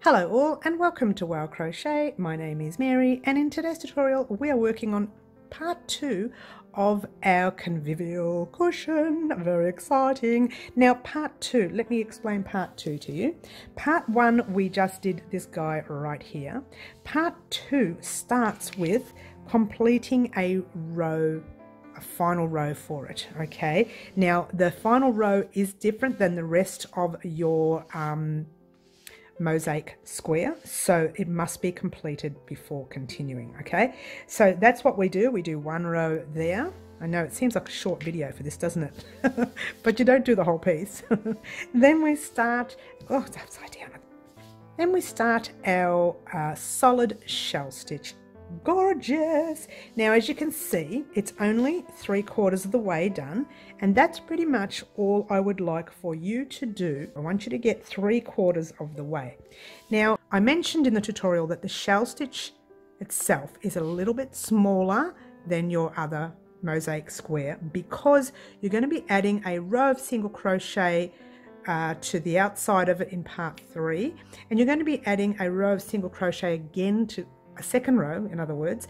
Hello all and welcome to Wow Crochet. My name is Mary and in today's tutorial we are working on part 2 of our Convivial Cushion. Very exciting. Now part 2, let me explain part 2 to you. Part 1 we just did this guy right here. Part 2 starts with completing a final row for it. Okay, now the final row is different than the rest of your mosaic square, so it must be completed before continuing. Okay, so that's what we do. We do one row there. I know it seems like a short video for this, doesn't it? But you don't do the whole piece. Then we start, oh, it's upside down. Then we start our solid shell stitch. Gorgeous. Now as you can see, it's only 3/4 of the way done, and that's pretty much all I would like for you to do. I want you to get 3/4 of the way. Now I mentioned in the tutorial that the shell stitch itself is a little bit smaller than your other mosaic square because you're going to be adding a row of single crochet to the outside of it in part 3, and you're going to be adding a row of single crochet again to a second row, in other words,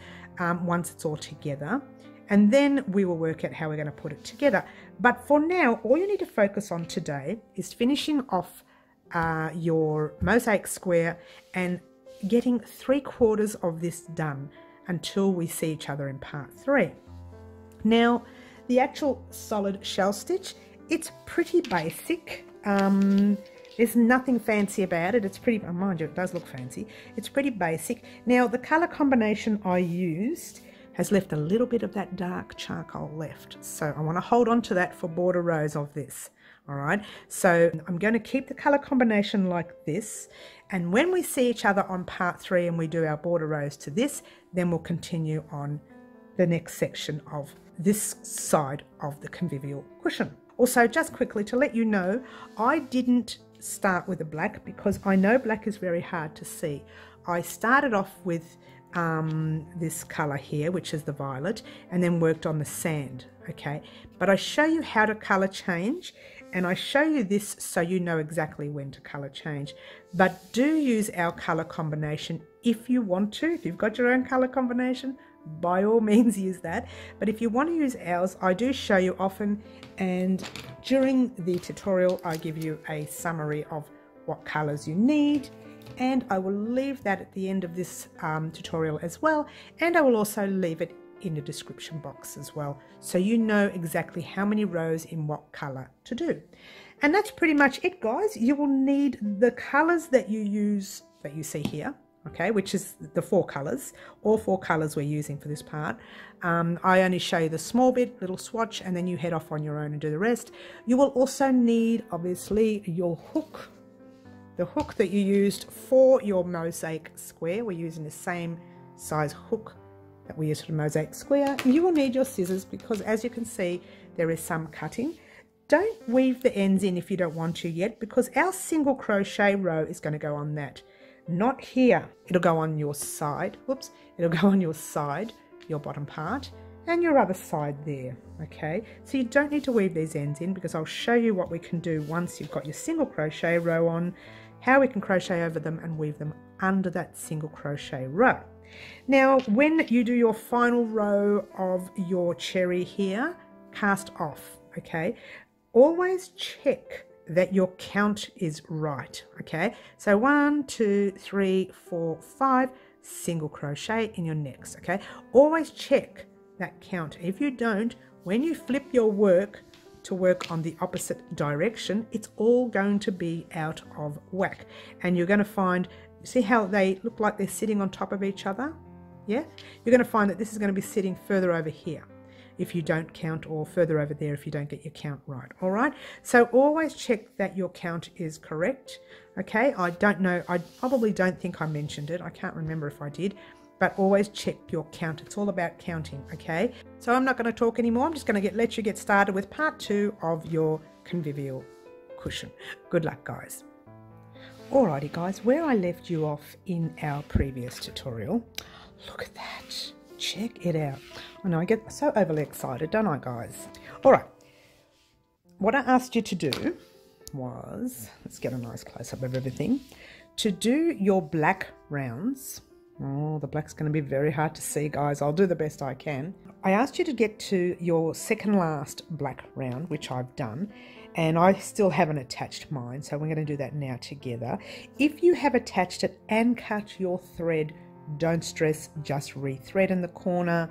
once it's all together, and then we will work out how we're going to put it together. But for now, all you need to focus on today is finishing off your mosaic square and getting 3/4 of this done until we see each other in part 3. Now the actual solid shell stitch, it's pretty basic. There's nothing fancy about it. It's pretty, mind you, it does look fancy. It's pretty basic. Now the color combination I used has left a little bit of that dark charcoal left, so I want to hold on to that for border rows of this. All right, so I'm going to keep the color combination like this, and when we see each other on part 3 and we do our border rows to this, then we'll continue on the next section of this side of the Convivial Cushion. Also, just quickly to let you know, I didn't start with a black because I know black is very hard to see. I started off with this color here, which is the violet, and then worked on the sand. Okay, but I show you how to color change, and I show you this so you know exactly when to color change. But do use our color combination if you want to. If you've got your own color combination, by all means use that, but if you want to use ours, I do show you often, and during the tutorial I give you a summary of what colors you need, and I will leave that at the end of this tutorial as well, and I will also leave it in the description box as well, so you know exactly how many rows in what color to do. And that's pretty much it, guys. You will need the colors that you use, that you see here, okay, which is the 4 colors, all 4 colors we're using for this part. I only show you the small bit, little swatch, and then you head off on your own and do the rest. You will also need, obviously, your hook, the hook that you used for your mosaic square. We're using the same size hook that we used for the mosaic square. You will need your scissors because, as you can see, there is some cutting. Don't weave the ends in if you don't want to yet, because our single crochet row is going to go on that. Not here. It'll go on your side. Whoops. It'll go on your side, your bottom part, and your other side there. Okay, so you don't need to weave these ends in because I'll show you what we can do once you've got your single crochet row on, how we can crochet over them and weave them under that single crochet row. Now when you do your final row of your cherry here, cast off. Okay, always check that your count is right. Okay, so 1 2 3 4 5 single crochet in your next. Okay, always check that count. If you don't, when you flip your work to work on the opposite direction, it's all going to be out of whack, and you're going to find, see how they look like they're sitting on top of each other? Yeah, you're going to find that this is going to be sitting further over here if you don't count, or further over there if you don't get your count right. All right, so always check that your count is correct. Okay, I don't know, I probably don't think I mentioned it, I can't remember if I did, but always check your count. It's all about counting. Okay, so I'm not going to talk anymore. I'm just going to let you get started with part 2 of your Convivial Cushion. Good luck, guys. Alrighty guys, where I left you off in our previous tutorial, look at that. Check it out. I know I get so overly excited, don't I, guys? All right. What I asked you to do was, let's get a nice close-up of everything. To do your black rounds, oh, the black's going to be very hard to see, guys. I'll do the best I can. I asked you to get to your second last black round, which I've done, and I still haven't attached mine, so we're going to do that now together. If you have attached it and cut your thread, don't stress, just re-thread in the corner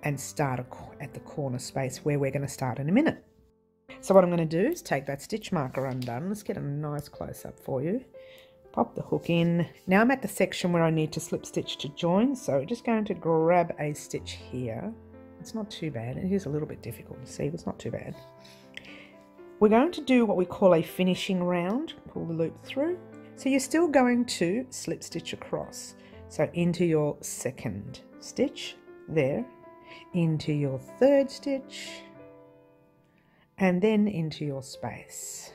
and start at the corner space where we're going to start in a minute. So what I'm going to do is take that stitch marker undone. Let's get a nice close-up for you. Pop the hook in. Now I'm at the section where I need to slip stitch to join, so just going to grab a stitch here. It's not too bad. It is a little bit difficult to see, but it's not too bad. We're going to do what we call a finishing round. Pull the loop through. So you're still going to slip stitch across. So into your second stitch there, into your third stitch, and then into your space.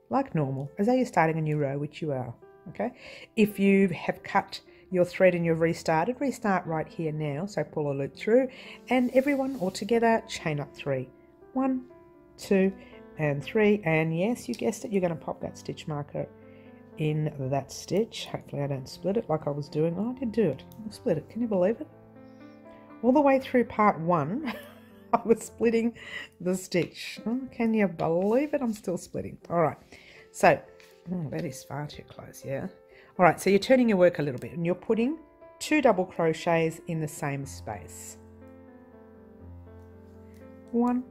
Like normal, as though you're starting a new row, which you are, okay? If you have cut your thread and you've restarted, restart right here now. So pull a loop through, and everyone all together, chain up 3. 1, 2, and 3. And yes, you guessed it, you're going to pop that stitch marker in that stitch. Hopefully I don't split it like I was doing. Oh, I did do it. I split it. Can you believe it? All the way through part 1. I was splitting the stitch. Oh, can you believe it? I'm still splitting. All right. So, oh, that is far too close, yeah. All right, so you're turning your work a little bit and you're putting 2 double crochets in the same space. 1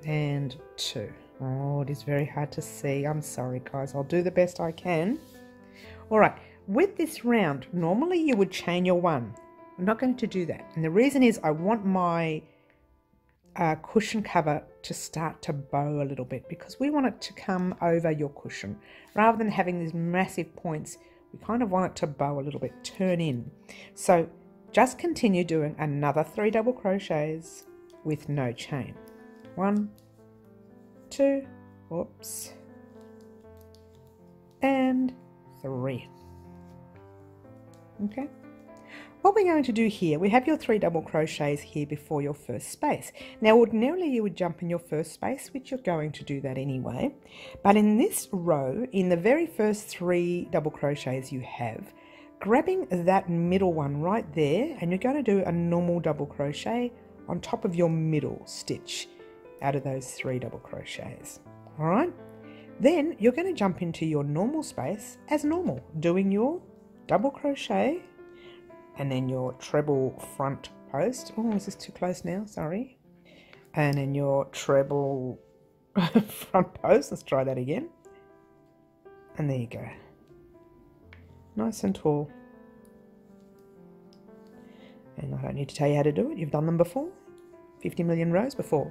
and 2. Oh, it is very hard to see. I'm sorry, guys. I'll do the best I can. All right, with this round, normally you would chain your 1. I'm not going to do that. And the reason is I want my cushion cover to start to bow a little bit, because we want it to come over your cushion. Rather than having these massive points, we kind of want it to bow a little bit, turn in. So just continue doing another 3 double crochets with no chain. 1, 2, oops, and 3. Okay. What we're going to do here, we have your 3 double crochets here before your first space. Now ordinarily you would jump in your first space, which you're going to do that anyway, but in this row, in the very first 3 double crochets you have, grabbing that middle one right there, and you're going to do a normal double crochet on top of your middle stitch out of those 3 double crochets. All right, then you're going to jump into your normal space as normal, doing your double crochet and then your treble front post. Oh, is this too close now? Sorry. And then your treble front post. Let's try that again. And there you go. Nice and tall. And I don't need to tell you how to do it. You've done them before. 50 million rows before.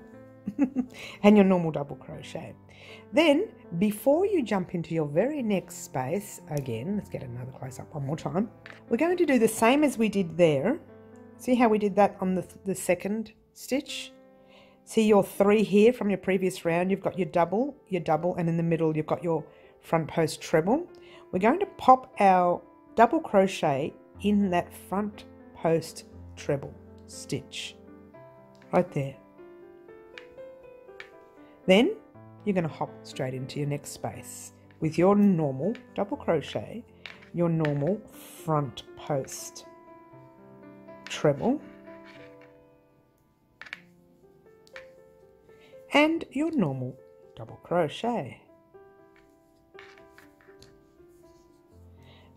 And your normal double crochet. Then, before you jump into your very next space, again, let's get another close up one more time. We're going to do the same as we did there. See how we did that on the second stitch? See your 3 here from your previous round. You've got your double, and in the middle you've got your front post treble. We're going to pop our double crochet in that front post treble stitch right there. Then you're going to hop straight into your next space with your normal double crochet, your normal front post treble, and your normal double crochet.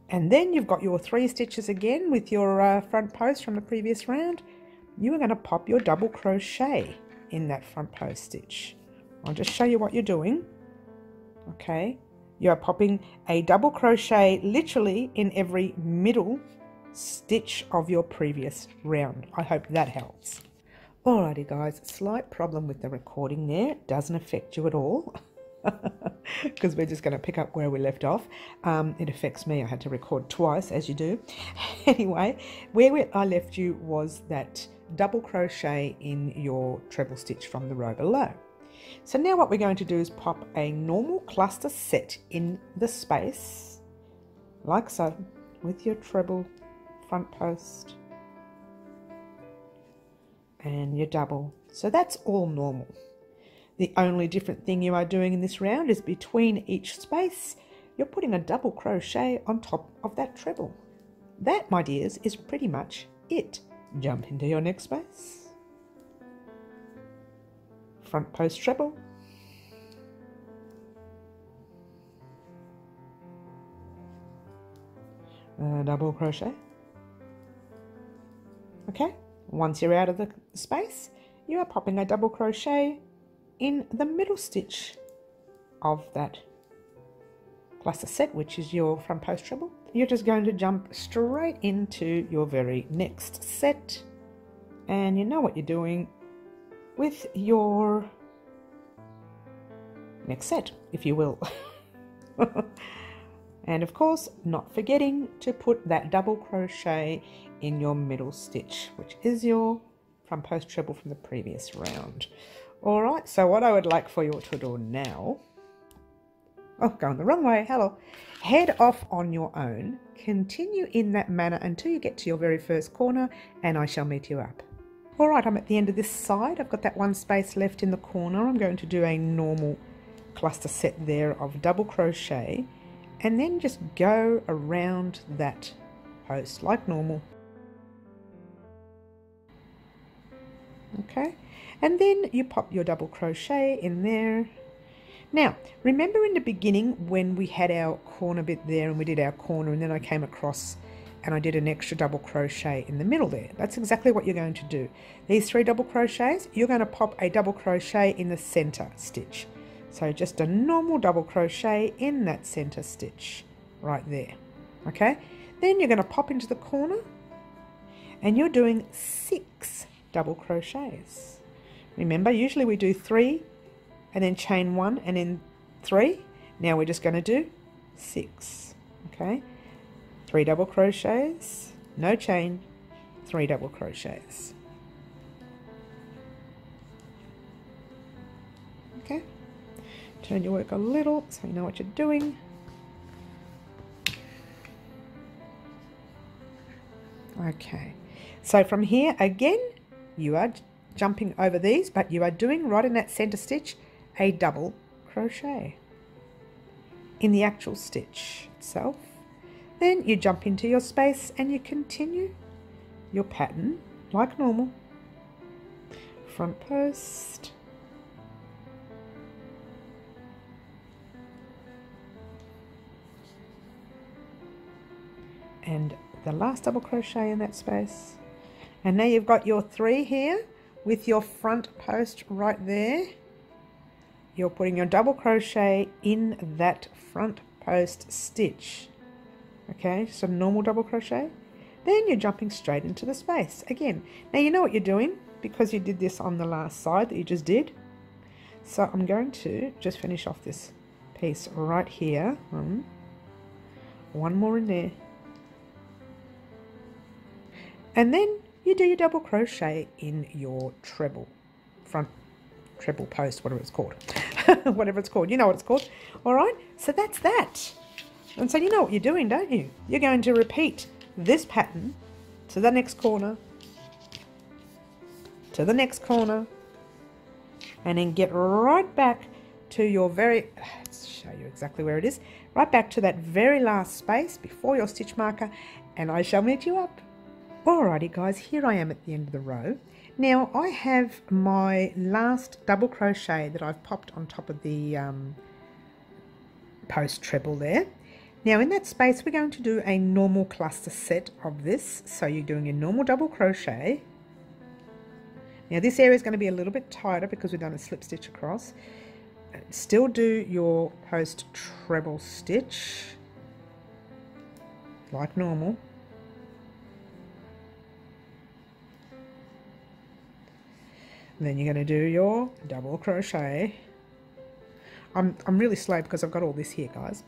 And then you've got your 3 stitches again with your front post from the previous round. You are going to pop your double crochet in that front post stitch. I'll just show you what you're doing. Okay, you are popping a double crochet literally in every middle stitch of your previous round. I hope that helps. Alrighty guys, slight problem with the recording there. It doesn't affect you at all because we're just going to pick up where we left off. It affects me. I had to record twice, as you do. Anyway, where I left you was that double crochet in your treble stitch from the row below. So now what we're going to do is pop a normal cluster set in the space, like so, with your treble front post and your double. So that's all normal. The only different thing you are doing in this round is between each space, you're putting a double crochet on top of that treble. That, my dears, is pretty much it. Jump into your next space. Front post treble. Double crochet. Okay, once you're out of the space, you are popping a double crochet in the middle stitch of that cluster set, which is your front post treble. You're just going to jump straight into your very next set, and you know what you're doing with your next set, if you will. And of course, not forgetting to put that double crochet in your middle stitch, which is your front post treble from the previous round. All right, so what I would like for you to do now, oh, going the wrong way, hello. Head off on your own, continue in that manner until you get to your very first corner, and I shall meet you up. All right, I'm at the end of this side. I've got that one space left in the corner. I'm going to do a normal cluster set there of double crochet, and then just go around that post like normal. Okay, and then you pop your double crochet in there. Now, remember in the beginning when we had our corner bit there and we did our corner, and then I came across and I did an extra double crochet in the middle there? That's exactly what you're going to do. These 3 double crochets, you're going to pop a double crochet in the center stitch. So just a normal double crochet in that center stitch right there. Okay, then you're going to pop into the corner and you're doing 6 double crochets. Remember, usually we do 3 and then chain 1 and then 3. Now we're just going to do 6. Okay, 3 double crochets, no chain, 3 double crochets. Okay, turn your work a little so you know what you're doing. Okay, so from here again, you are jumping over these, but you are doing right in that center stitch a double crochet in the actual stitch itself. Then you jump into your space and you continue your pattern like normal. Front post, and the last double crochet in that space. And now you've got your 3 here with your front post right there. You're putting your double crochet in that front post stitch. Okay, so normal double crochet. Then you're jumping straight into the space again. Now you know what you're doing because you did this on the last side that you just did. So I'm going to just finish off this piece right here. One more in there. And then you do your double crochet in your treble, front treble post, whatever it's called. Whatever it's called, you know what it's called. All right, so that's that. And so you know what you're doing, don't you? You're going to repeat this pattern to the next corner, to the next corner, and then get right back to your very, let's show you exactly where it is, right back to that very last space before your stitch marker, and I shall meet you up. Alrighty guys, here I am at the end of the row. Now I have my last double crochet that I've popped on top of the post treble there. Now in that space we're going to do a normal cluster set of this. So you're doing a normal double crochet. Now this area is going to be a little bit tighter because we've done a slip stitch across. Still do your post treble stitch like normal. And then you're going to do your double crochet. I'm really slow because I've got all this here, guys.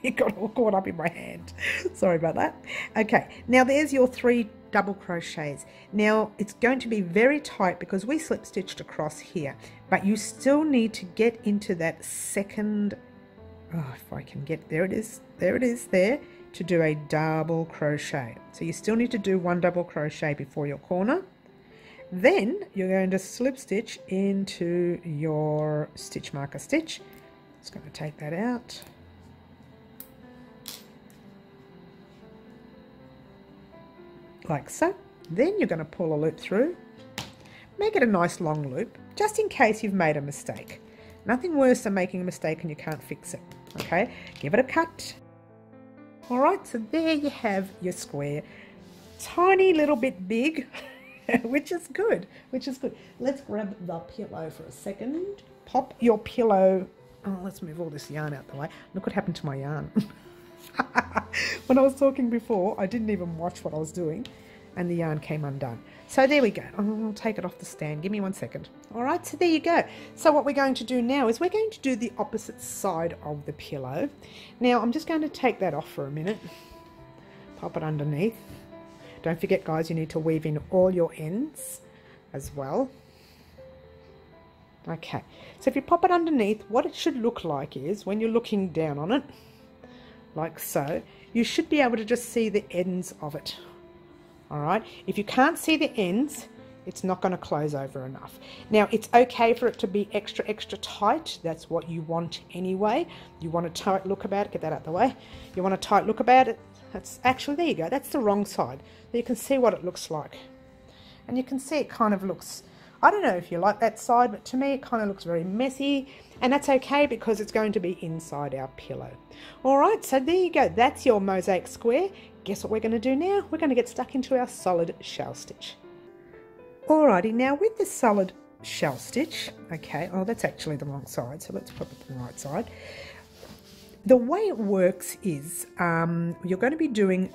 It got all caught up in my hand. Sorry about that. Okay, now there's your 3 double crochets. Now it's going to be very tight because we slip stitched across here, but you still need to get into that second, oh, if I can get, there it is there, to do a double crochet. So you still need to do 1 double crochet before your corner. Then you're going to slip stitch into your stitch marker stitch. Just going to take that out. like so. Then you're going to pull a loop through, make it a nice long loop, just in case you've made a mistake. Nothing worse than making a mistake and you can't fix it. Okay, give it a cut. All right, so there you have your square. Tiny little bit big, which is good, Let's grab the pillow for a second. Pop your pillow. Oh, let's move all this yarn out the way. Look what happened to my yarn. When I was talking before, I didn't even watch what I was doing and the yarn came undone. So there we go. I'll take it off the stand. Give me 1 second. All right, so there you go. So what we're going to do now is we're going to do the opposite side of the pillow. Now I'm just going to take that off for a minute. Pop it underneath. Don't forget, guys, you need to weave in all your ends as well. Okay, so if you pop it underneath, what it should look like is when you're looking down on it, like so, you should be able to just see the ends of it. All right, if you can't see the ends, it's not going to close over enough. Now, it's okay for it to be extra tight. That's what you want anyway. You want a tight look about it. Get that out the way. You want a tight look about it. That's actually, there you go. That's the wrong side. You can see what it looks like. And you can see it kind of looks, I don't know if you like that side, but to me it kind of looks very messy. And that's okay because it's going to be inside our pillow. All right, so there you go. That's your mosaic square. Guess what we're going to do now? We're going to get stuck into our solid shell stitch. Alrighty, now with the solid shell stitch, okay, oh, that's actually the wrong side, so let's put it to the right side. The way it works is you're going to be doing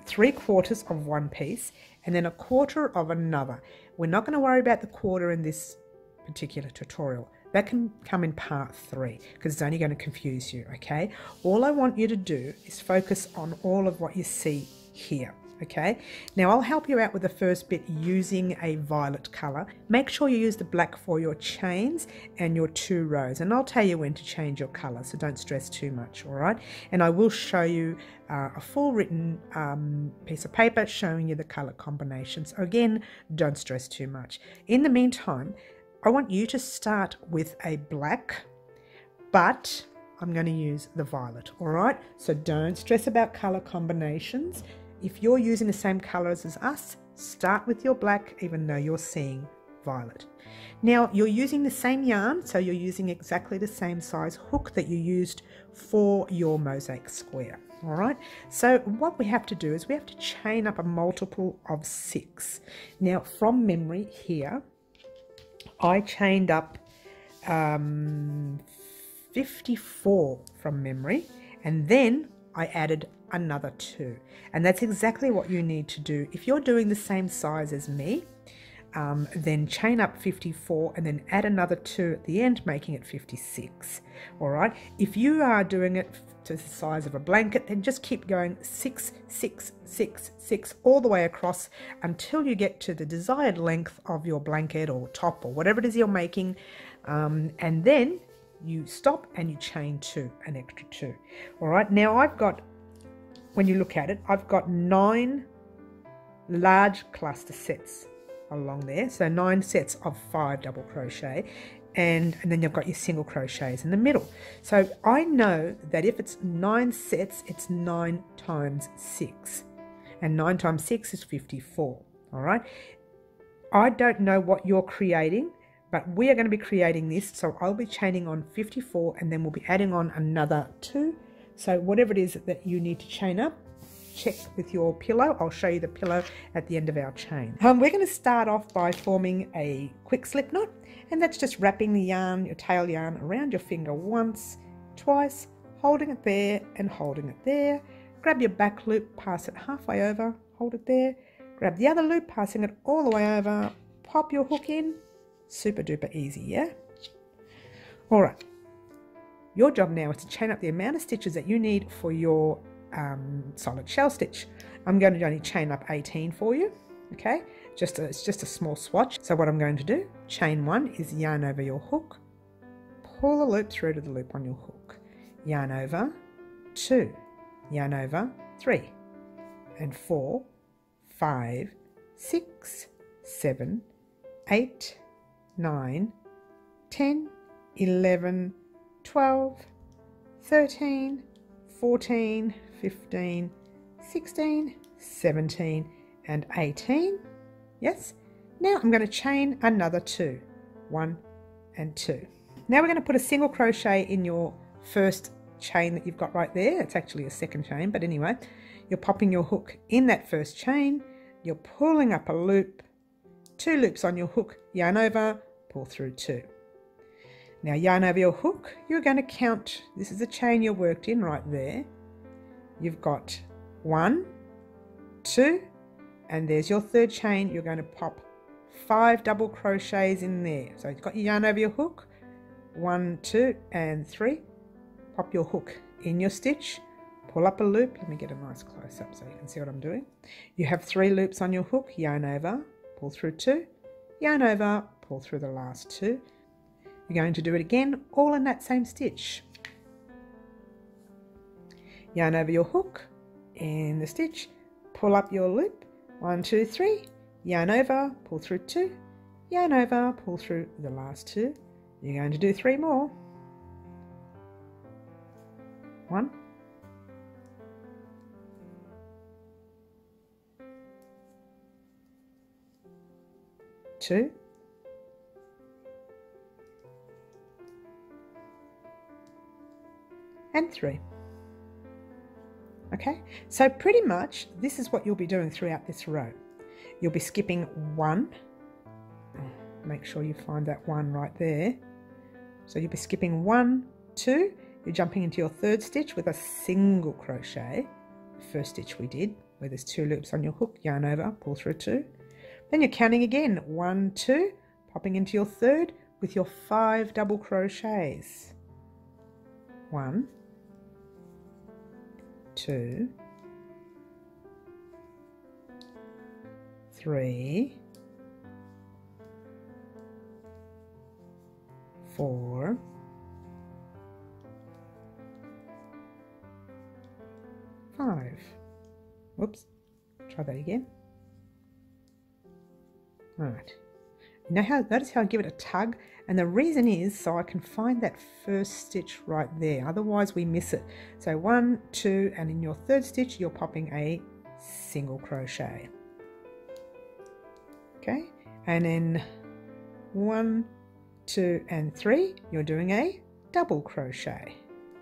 3/4 of one piece and then 1/4 of another. We're not going to worry about the quarter in this particular tutorial. That can come in part 3 because it's only going to confuse you, okay? All I want you to do is focus on all of what you see here, okay? Now I'll help you out with the first bit using a violet colour. Make sure you use the black for your chains and your 2 rows, and I'll tell you when to change your colour, so don't stress too much, all right? And I will show you a full written piece of paper showing you the colour combinations. Again, don't stress too much. In the meantime, I want you to start with a black, but I'm going to use the violet, all right? So don't stress about colour combinations. If you're using the same colours as us, start with your black even though you're seeing violet. Now you're using the same yarn, so you're using exactly the same size hook that you used for your mosaic square, all right? So what we have to do is we have to chain up a multiple of 6. Now from memory here, I chained up 54 from memory, and then I added another 2, and that's exactly what you need to do. If you're doing the same size as me, then chain up 54 and then add another 2 at the end, making it 56. All right, if you are doing it to the size of a blanket, then just keep going 6, 6, 6, 6 all the way across until you get to the desired length of your blanket or top or whatever it is you're making, and then you stop and you chain 2, an extra 2. All right, now I've got, when you look at it, I've got 9 large cluster sets along there, so 9 sets of 5 double crochet, and then you've got your single crochets in the middle. So I know that if it's 9 sets, it's 9 times 6, and 9 times 6 is 54. All right, I don't know what you're creating, but we are going to be creating this, so I'll be chaining on 54 and then we'll be adding on another 2. So whatever it is that you need to chain up, check with your pillow. I'll show you the pillow at the end of our chain. We're going to start off by forming a quick slip knot, and that's just wrapping the yarn, your tail yarn, around your finger once, twice, holding it there and holding it there. Grab your back loop, pass it halfway over, hold it there, grab the other loop, passing it all the way over, pop your hook in. Super duper easy, yeah? All right. Your job now is to chain up the amount of stitches that you need for your solid shell stitch. I'm going to only chain up 18 for you, okay? It's just a small swatch. So what I'm going to do, chain 1 is yarn over your hook, pull the loop through to the loop on your hook, yarn over 2, yarn over 3, and 4, 5, 6, 7, 8, 9, 10, 11, 12, 13, 14, 15, 16, 17, and 18. Yes. Now I'm going to chain another 2. 1 and 2. Now we're going to put a single crochet in your first chain that you've got right there. It's actually a second chain, but anyway, you're popping your hook in that first chain, you're pulling up a loop, 2 loops on your hook, yarn over, pull through 2. Now yarn over your hook, you're going to count, this is the chain you worked in right there. You've got 1, 2, and there's your third chain. You're going to pop 5 double crochets in there. So you've got your yarn over your hook, 1, 2, and 3. Pop your hook in your stitch, pull up a loop. Let me get a nice close up so you can see what I'm doing. You have 3 loops on your hook, yarn over, pull through 2, yarn over, pull through the last 2. You're going to do it again, all in that same stitch. Yarn over your hook in the stitch, pull up your loop, 1, 2, 3, yarn over, pull through 2, yarn over, pull through the last 2. You're going to do 3 more. 1, 2, and 3. Okay, so pretty much this is what you'll be doing throughout this row. You'll be skipping 1. Make sure you find that 1 right there. So you'll be skipping 1, 2. You're jumping into your third stitch with a single crochet, the first stitch we did, where there's 2 loops on your hook, yarn over, pull through 2. Then you're counting again, 1, 2, popping into your third with your 5 double crochets. 1, 2, 3, 4, 5. Whoops, try that again. All right. Notice how I give it a tug, and the reason is so I can find that first stitch right there, otherwise we miss it. So 1, 2, and in your third stitch you're popping a single crochet. Okay, and then 1, 2, and 3 you're doing a double crochet.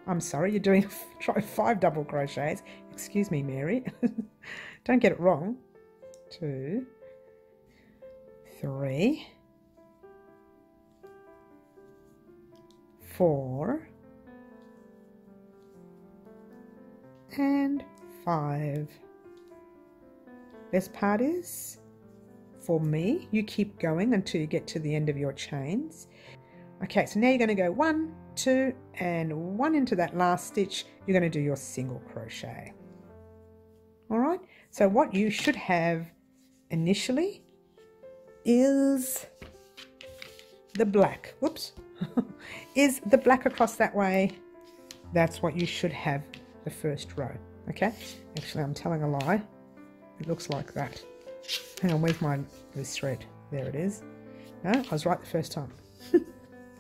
I'm sorry, you're doing try 5 double crochets. Excuse me, Mary. Don't get it wrong. 2, 3, 4, and 5. Best part is, for me, you keep going until you get to the end of your chains. Okay, so now you're going to go 1, 2, and 1 into that last stitch. You're going to do your single crochet. All right, so what you should have initially is the black. Whoops. Is the black across that way. That's what you should have the first row. Okay, actually I'm telling a lie. It looks like that. Hang on, where's my loose thread? There it is. No, I was right the first time.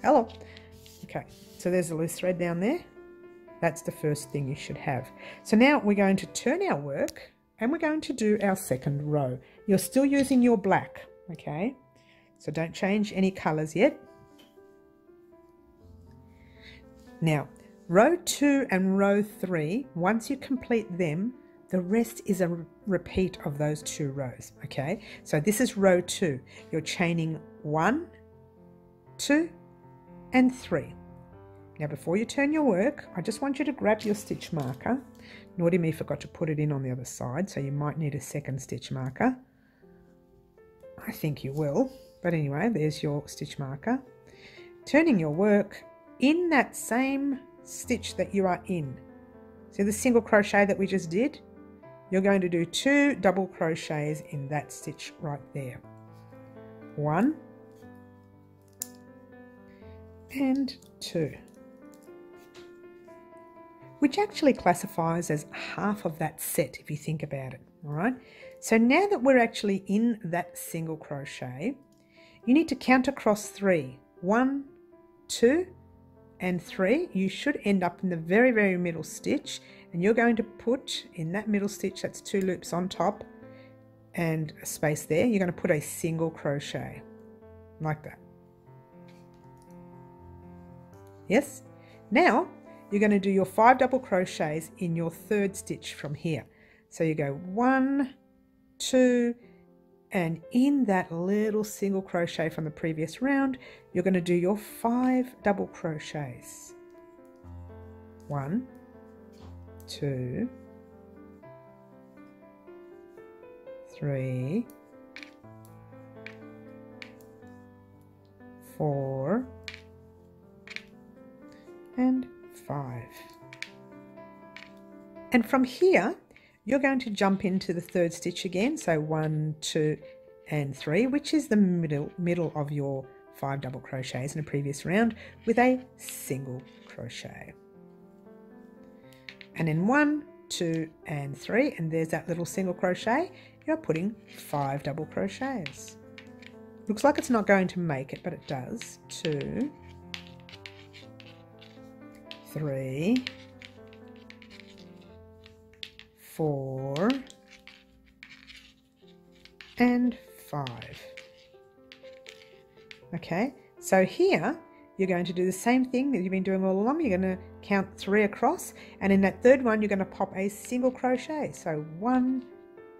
Hello. Okay, so there's a loose thread down there. That's the first thing you should have. So now we're going to turn our work and we're going to do our second row. You're still using your black, okay? So don't change any colors yet. Now, row 2 and row 3, once you complete them, the rest is a repeat of those 2 rows, okay? So this is row 2. You're chaining 1, 2, and 3. Now before you turn your work, I just want you to grab your stitch marker. Naughty me forgot to put it in on the other side, so you might need a second stitch marker. I think you will, but anyway, there's your stitch marker. Turning your work in that same stitch that you are in. See the single crochet that we just did? You're going to do 2 double crochets in that stitch right there. 1 and 2. Which actually classifies as half of that set if you think about it, all right? So now that we're actually in that single crochet, you need to count across 3. 1, 2, and 3. You should end up in the very, very middle stitch, and you're going to put in that middle stitch, that's 2 loops on top, and a space there, you're going to put a single crochet like that. Yes? Now you're going to do your 5 double crochets in your 3rd stitch from here. So you go 1, 2, and in that little single crochet from the previous round, you're going to do your 5 double crochets. 1, 2, 3, 4, and 5. And from here, you're going to jump into the 3rd stitch again. So 1, 2, and 3, which is the middle of your 5 double crochets in a previous round, with a single crochet. And then 1, 2, and 3, and there's that little single crochet. You're putting 5 double crochets. Looks like it's not going to make it, but it does. 2, 3, 4, and 5. Okay, so here you're going to do the same thing that you've been doing all along. You're going to count 3 across, and in that 3rd one you're going to pop a single crochet. So 1,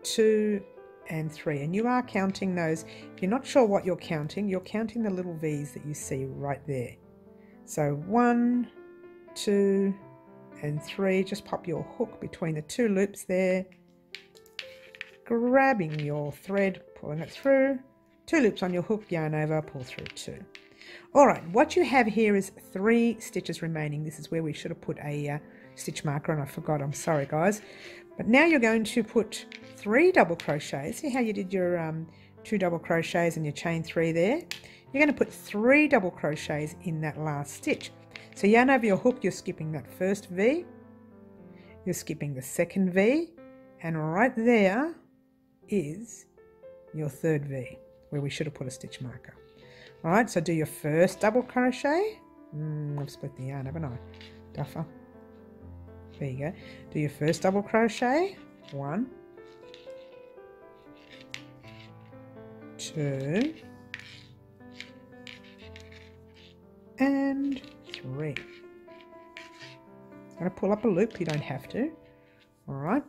2, and 3, and you are counting those. If you're not sure what you're counting the little V's that you see right there. So 1, 2, and 3, just pop your hook between the 2 loops there, grabbing your thread, pulling it through, 2 loops on your hook, yarn over, pull through 2. All right, what you have here is 3 stitches remaining. This is where we should have put a stitch marker, and I forgot, I'm sorry guys. But now you're going to put 3 double crochets. See how you did your 2 double crochets and your chain 3 there? You're going to put 3 double crochets in that last stitch. So yarn over your hook, you're skipping that first V, you're skipping the second V, and right there is your 3rd V, where we should have put a stitch marker. All right, so do your first double crochet. I've split the yarn, haven't I? Duffer. There you go. Do your first double crochet. 1, 2, and 3. I'm going to pull up a loop, you don't have to. All right,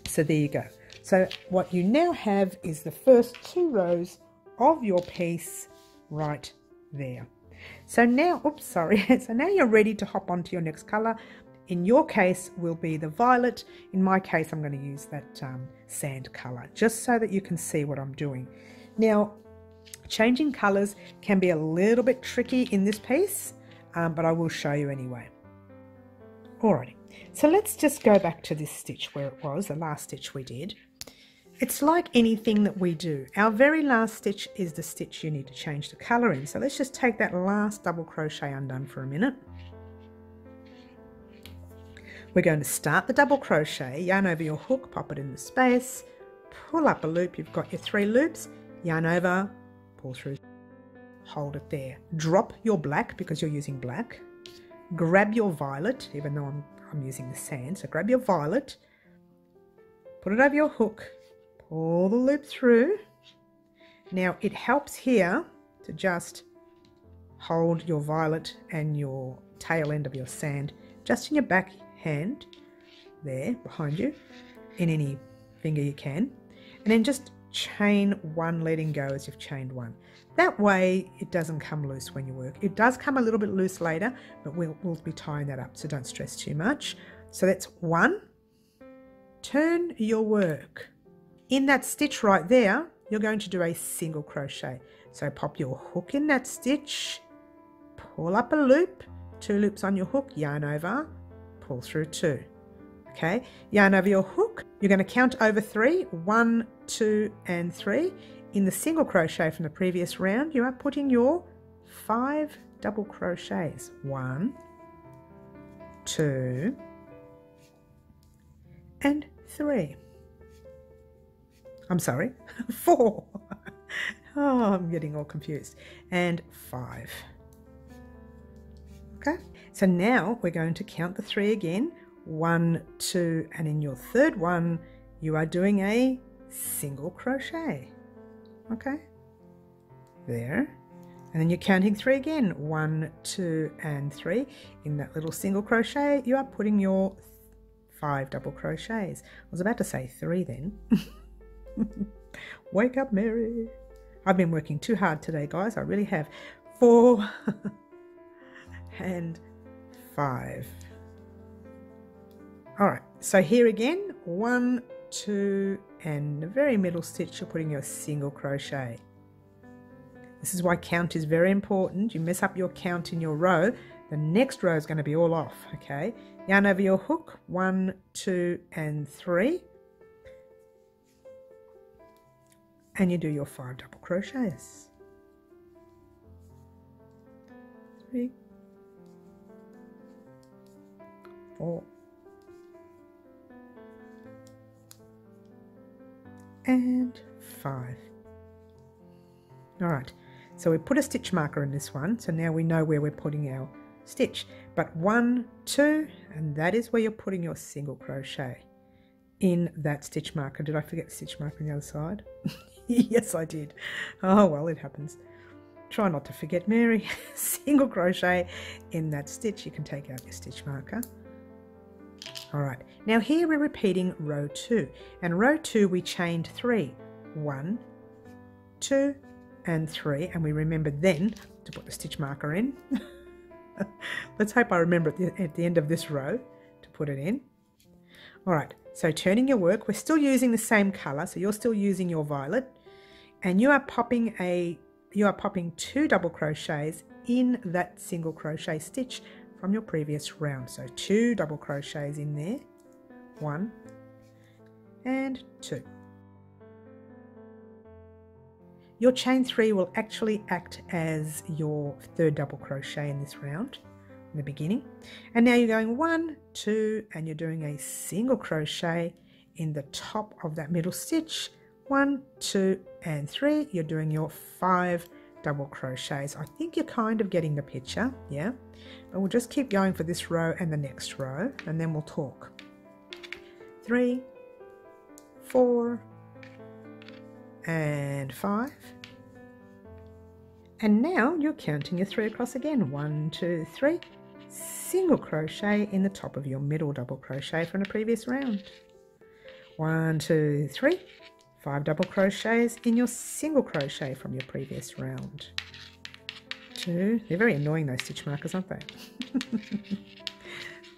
so there you go. So what you now have is the first 2 rows of your piece right there. So now, oops, sorry. So now you're ready to hop onto your next color. In your case will be the violet. In my case, I'm going to use that sand color, just so that you can see what I'm doing. Now, changing colors can be a little bit tricky in this piece, but I will show you anyway. Alrighty, so let's just go back to this stitch where it was, the last stitch we did. It's like anything that we do. Our very last stitch is the stitch you need to change the color in. So let's just take that last double crochet undone for a minute. We're going to start the double crochet, yarn over your hook, pop it in the space, pull up a loop. You've got your 3 loops, yarn over, pull through, hold it there. Drop your black because you're using black. Grab your violet, even though I'm using the sand. So grab your violet, put it over your hook, pull the loop through. Now it helps here to just hold your violet and your tail end of your sand just in your back hand there behind you, in any finger you can, and then just chain 1, letting go as you've chained 1. That way it doesn't come loose when you work. It does come a little bit loose later, but we'll be tying that up, so don't stress too much. So that's 1. Turn your work. In that stitch right there, you're going to do a single crochet. So pop your hook in that stitch, pull up a loop, 2 loops on your hook, yarn over, pull through 2. Okay, yarn over your hook. You're going to count over 3, 1, 2, and 3. In the single crochet from the previous round, you are putting your 5 double crochets. 1, 2, and 3. I'm sorry, 4. Oh, I'm getting all confused. And 5. Okay, so now we're going to count the 3 again. 1, 2, and in your 3rd one, you are doing a single crochet. Okay, there. And then you're counting 3 again. 1, 2, and 3. In that little single crochet, you are putting your 5 double crochets. I was about to say 3 then. Wake up, Mary. I've been working too hard today, guys. I really have. 4 and 5. All right, so here again, 1, 2, and the very middle stitch, you're putting your single crochet. This is why count is very important. You mess up your count in your row, the next row is going to be all off, okay? Yarn over your hook, 1, 2, and 3. And you do your 5 double crochets. 3, 4, and 5. All right, so we put a stitch marker in this one, so now we know where we're putting our stitch. But 1, 2, and that is where you're putting your single crochet in that stitch marker. Did I forget the stitch marker on the other side? Yes, I did. Oh, well, it happens. Try not to forget, Mary. Single crochet in that stitch. You can take out your stitch marker. All right, now here we're repeating row 2, and row 2 we chained 3. 1, 2, and 3, and we remembered then to put the stitch marker in. Let's hope I remember at the end of this row to put it in. All right, so turning your work, we're still using the same color, so you're still using your violet, and you are popping 2 double crochets in that single crochet stitch from your previous round. So 2 double crochets in there, 1 and 2. Your chain 3 will actually act as your 3rd double crochet in this round in the beginning. And now you're going 1, 2, and you're doing a single crochet in the top of that middle stitch. 1, 2, and 3. You're doing your 5 double crochets. I think you're kind of getting the picture, yeah? But we'll just keep going for this row and the next row, and then we'll talk. 3, 4, and 5. And now you're counting your 3 across again. 1, 2, 3. Single crochet in the top of your middle double crochet from the previous round. 1, 2, 3. 5 double crochets in your single crochet from your previous round. 2. They're very annoying, those stitch markers, aren't they?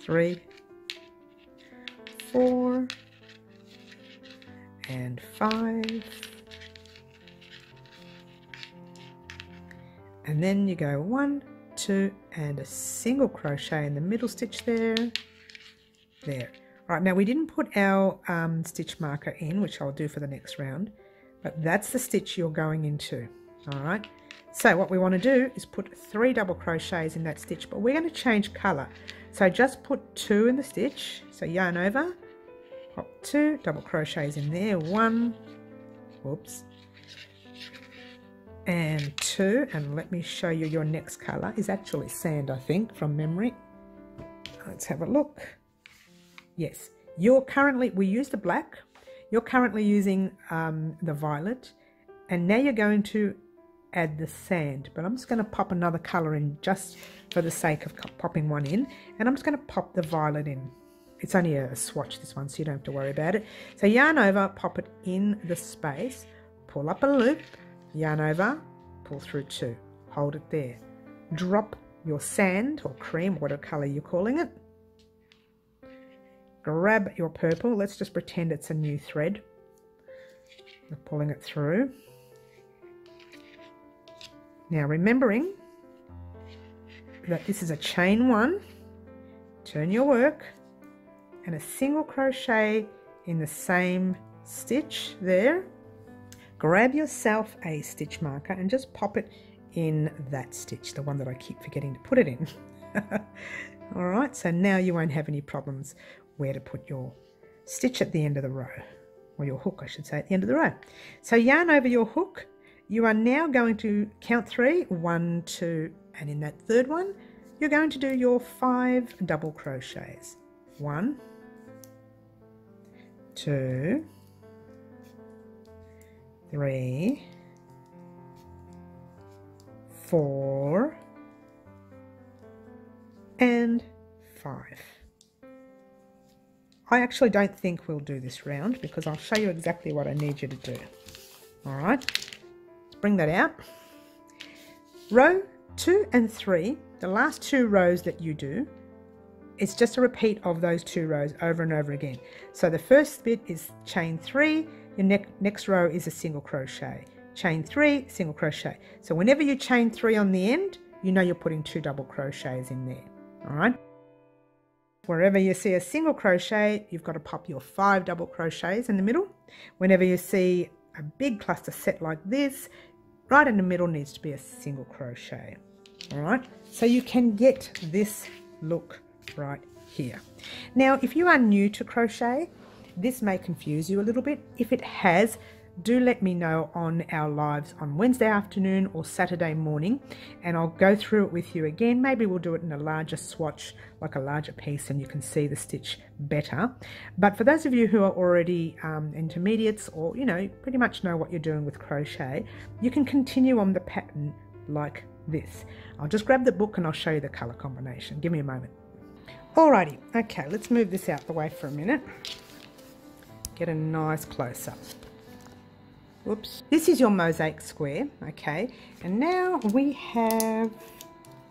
3, 4, and 5. And then you go 1, 2, and a single crochet in the middle stitch there. There. Right, now we didn't put our stitch marker in, which I'll do for the next round, but that's the stitch you're going into. All right, so what we want to do is put 3 double crochets in that stitch, but we're going to change color. So just put 2 in the stitch. So yarn over, pop 2 double crochets in there, 1, whoops, and 2, and let me show you your next color is actually sand, I think, from memory. Let's have a look. Yes, you're currently, we used the black, you're currently using the violet, and now you're going to add the sand, but I'm just going to pop another color in just for the sake of popping one in, and I'm just going to pop the violet in. It's only a swatch, this one, so you don't have to worry about it. So yarn over, pop it in the space, pull up a loop, yarn over, pull through 2, hold it there, drop your sand or cream, whatever color you're calling it, grab your purple, let's just pretend it's a new thread, we're pulling it through. Now remembering that this is a chain 1, turn your work, and a single crochet in the same stitch there. Grab yourself a stitch marker and just pop it in that stitch, the one that I keep forgetting to put it in. All right, so now you won't have any problems where to put your stitch at the end of the row, or your hook I should say, at the end of the row. So yarn over your hook. You are now going to count 3, 1, 2, and in that 3rd one you're going to do your 5 double crochets. 1, 2, 3, 4, and 5. I actually don't think we'll do this round because I'll show you exactly what I need you to do. All right, let's bring that out. Row 2 and 3, the last 2 rows that you do, it's just a repeat of those 2 rows over and over again. So the first bit is chain 3, your next row is a single crochet, chain 3, single crochet. So whenever you chain 3 on the end, you know you're putting 2 double crochets in there. All right. Wherever you see a single crochet, you've got to pop your 5 double crochets in the middle. Whenever you see a big cluster set like this, right in the middle needs to be a single crochet. All right, so you can get this look right here. Now, if you are new to crochet, this may confuse you a little bit. If it has, do let me know on our lives on Wednesday afternoon or Saturday morning, and I'll go through it with you again. Maybe we'll do it in a larger swatch, like a larger piece, and you can see the stitch better. But for those of you who are already intermediates, or pretty much know what you're doing with crochet, you can continue on the pattern like this. I'll just grab the book and I'll show you the color combination. Give me a moment. Alrighty, okay, let's move this out the way for a minute. Get a nice close-up. Whoops. This is your mosaic square, okay, and now we have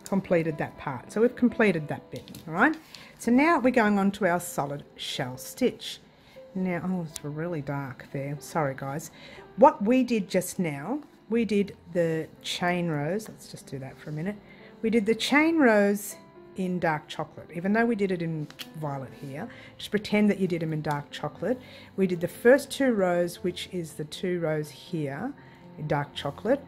completed that part. So we've completed that bit, all right? So now we're going on to our solid shell stitch. Now, oh, it's really dark there. Sorry, guys. What we did just now, we did the chain rows. Let's just do that for a minute. We did the chain rows in dark chocolate, even though we did it in violet here. Just pretend that you did them in dark chocolate. We did the first 2 rows, which is the 2 rows here in dark chocolate,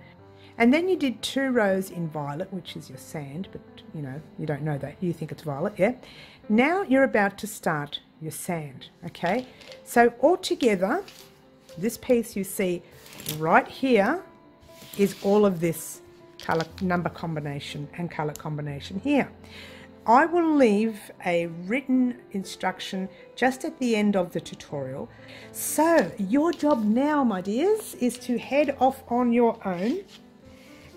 and then you did 2 rows in violet, which is your sand, but you don't know that, you think it's violet. Yeah, now you're about to start your sand. Okay, so all together, this piece you see right here is all of this color number combination and color combination here. I will leave a written instruction just at the end of the tutorial. So your job now, my dears, is to head off on your own.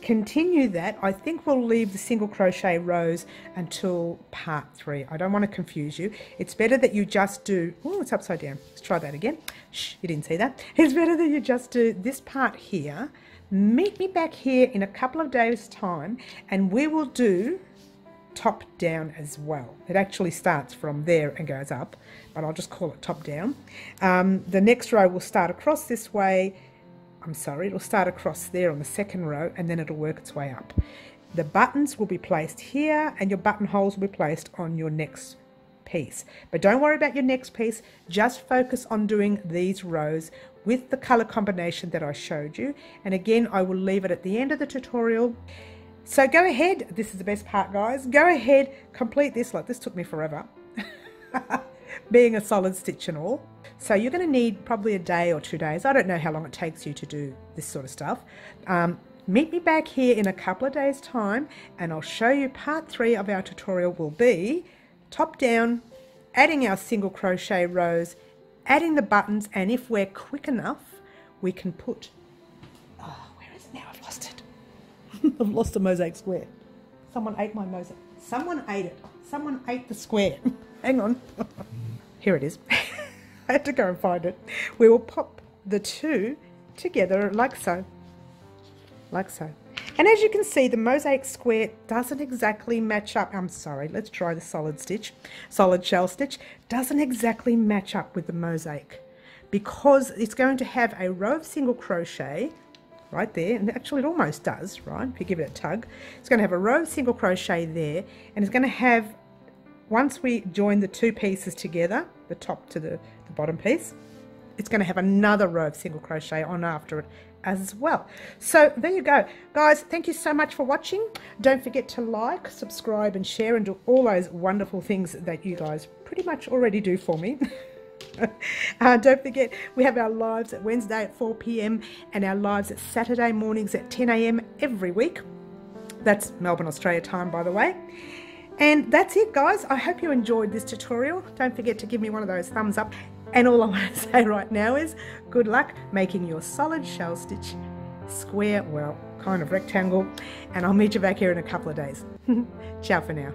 Continue that. I think we'll leave the single crochet rows until part 3. I don't want to confuse you. It's better that you just do, oh, it's upside down. Let's try that again. Shh, you didn't see that. It's better that you just do this part here. Meet me back here in a couple of days' time, and we will do top down as well. It actually starts from there and goes up, but I'll just call it top down. The next row will start across this way. I'm sorry, it'll start across there on the second row, and then it'll work its way up. The buttons will be placed here, and your buttonholes will be placed on your next piece. But don't worry about your next piece, just focus on doing these rows with the color combination that I showed you. And again, I will leave it at the end of the tutorial. So go ahead, this is the best part, guys. Go ahead, complete this. Like, this took me forever, being a solid stitch and all. So you're going to need probably a day or 2 days. I don't know how long it takes you to do this sort of stuff. Meet me back here in a couple of days' time, and I'll show you part 3 of our tutorial will be top down, adding our single crochet rows, adding the buttons, and if we're quick enough, we can put, oh, where is it now? I've lost it. I've lost the mosaic square. Someone ate my mosaic. Someone ate it. Someone ate the square. Hang on. Here it is. I had to go and find it. We will pop the 2 together like so. Like so. And as you can see, the mosaic square doesn't exactly match up. I'm sorry, let's try the solid stitch. Solid shell stitch doesn't exactly match up with the mosaic because it's going to have a row of single crochet right there, and actually it almost does, right? If you give it a tug, it's going to have a row of single crochet there, and it's going to have, once we join the 2 pieces together, the top to the bottom piece, it's going to have another row of single crochet on after it as well. So there you go, guys. Thank you so much for watching. Don't forget to like, subscribe and share and do all those wonderful things that you guys pretty much already do for me. Don't forget, we have our lives at Wednesday at 4 p.m. and our lives at Saturday mornings at 10 a.m. every week. That's Melbourne, Australia time, by the way. And that's it, guys. I hope you enjoyed this tutorial. Don't forget to give me one of those thumbs up. And all I want to say right now is good luck making your solid shell stitch square, well, kind of rectangle, and I'll meet you back here in a couple of days. Ciao for now.